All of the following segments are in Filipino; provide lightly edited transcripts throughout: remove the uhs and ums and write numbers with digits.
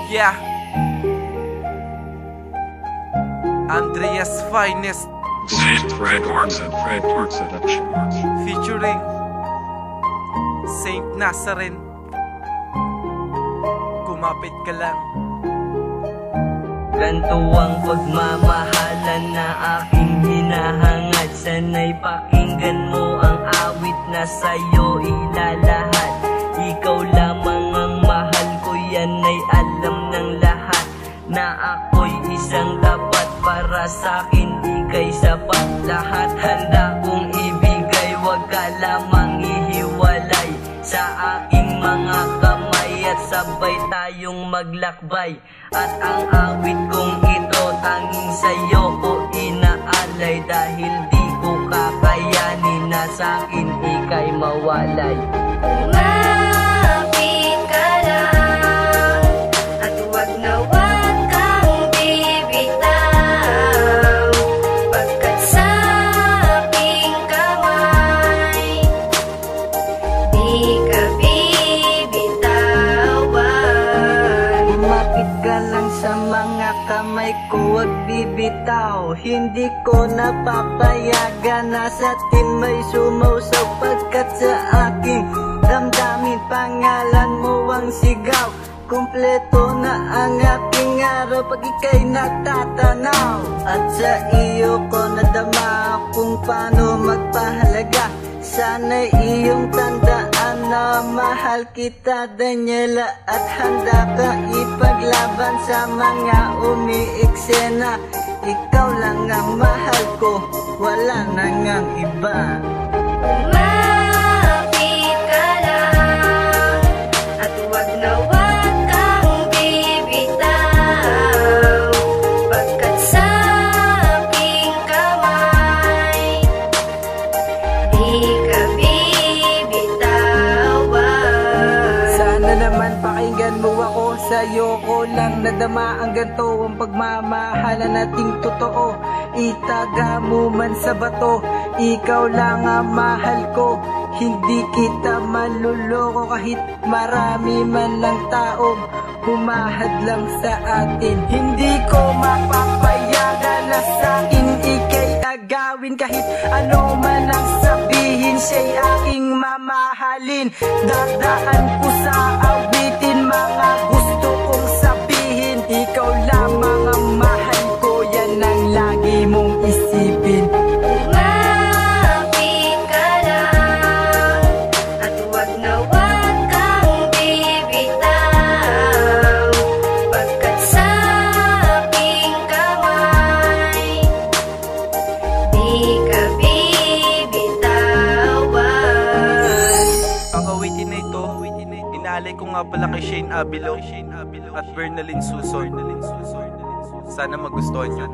Yeah, Andrea's Finest Fred Seduction featuring Saint Nazarene. Kumapit ka lang. Ganto ang pagmamahalan na aking hinahangad. Sana'y pakinggan mo ang awit na sa'yo ilalahad. Ikaw lamang ang mahal ko, yan ay alam ng lahat. Na ako'y isang tapat para sa'kin, ika'y sapat. Lahat handa kong ibigay, wag ka lamang ihiwalay sa aking mga kamay at sabay tayong maglakbay. At ang awit kong ito tanging sa'yo ko inaalay, dahil di ko kakayanin na sa'kin ika'y mawalay. Umapit ka lang at huwag na huwag kang bibitaw, pagkat sa aking kamay di ka bibitawan. Lumapit ka lang sa mga kamay ko, wag bibitaw. Hindi ko napapayagan na sa atin may sumausaw, pagkat sa aking damdamin pangalan mo ang sigaw. Kumpleto na ang aking araw pag ika'y natatanaw. At sa iyo ko nadama kung paano magpahalaga. Sana'y iyong tandaan na mahal kita, Daniela, at handa ka ipaglaban sa mga umiiksena. Ikaw lang ang mahal ko, wala nang ang iba. Umapit ka lang at huwag na huwag kang bibitaw, pagkat sa aking kamay di ka bibitawan. Sana naman pakinggan mo ako, sa'yo ko lang nadama ang ganto. Ang pagmamahalan nating totoo, itaga mo man sa bato. Ikaw lang ang mahal ko, hindi kita maluloko. Kahit marami man lang taong humahad lang sa atin, hindi ko mapapayagan na sa'kin ika'y agawin. Kahit ano man ang sabihin, siya'y aking mamahalin. Dadaan ko sa awitin mga gusto kong sabihin. Ikaw lamang ang mahal ko, yan ang lagi mong isipin. Umapit ka lang at huwag na huwag kang bibitaw, pagkat sa aking kamay di ka bibitawan. Ang awitin na ito, inaalay ko nga pala kay Shane Abilo at Bernalyn Suson. Sana magustuhan nyo.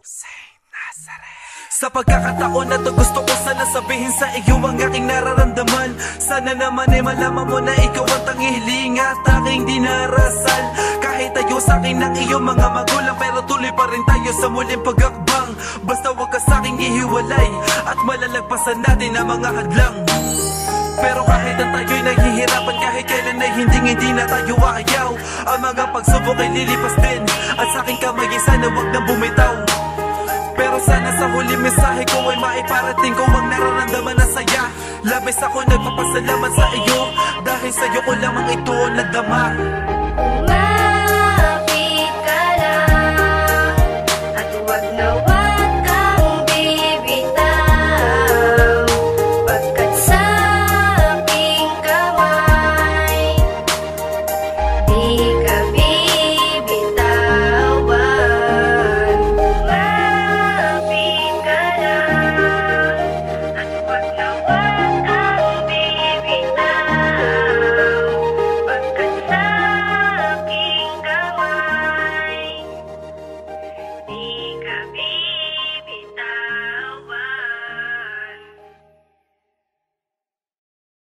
Saint Nazarene. Sa pagkakataon na to, gusto ko sana sabihin sa iyo ang aking nararamdaman. Sana naman ay malaman mo na ikaw ang tanging hiling at aking dinarasal. Kahit tayo sa akin ng iyong mga magulang, pero tuloy pa rin tayo sa muling pag-akbang. Basta wag ka sa aking ihiwalay at malalagpasan natin ang mga hadlang. Pero kahit na tayo'y naghihirapan, kahit kailan ay hindi na tayo ayaw, ang mga pagsubok ay lilipas din, at sa aking kamay sana wag na bumitaw. Pero sana sa huli mensahe ko ay maiparating ko ang nararamdaman na saya. Labis ako nagpapasalamat sa iyo, dahil sa iyo ko lamang ito nadama.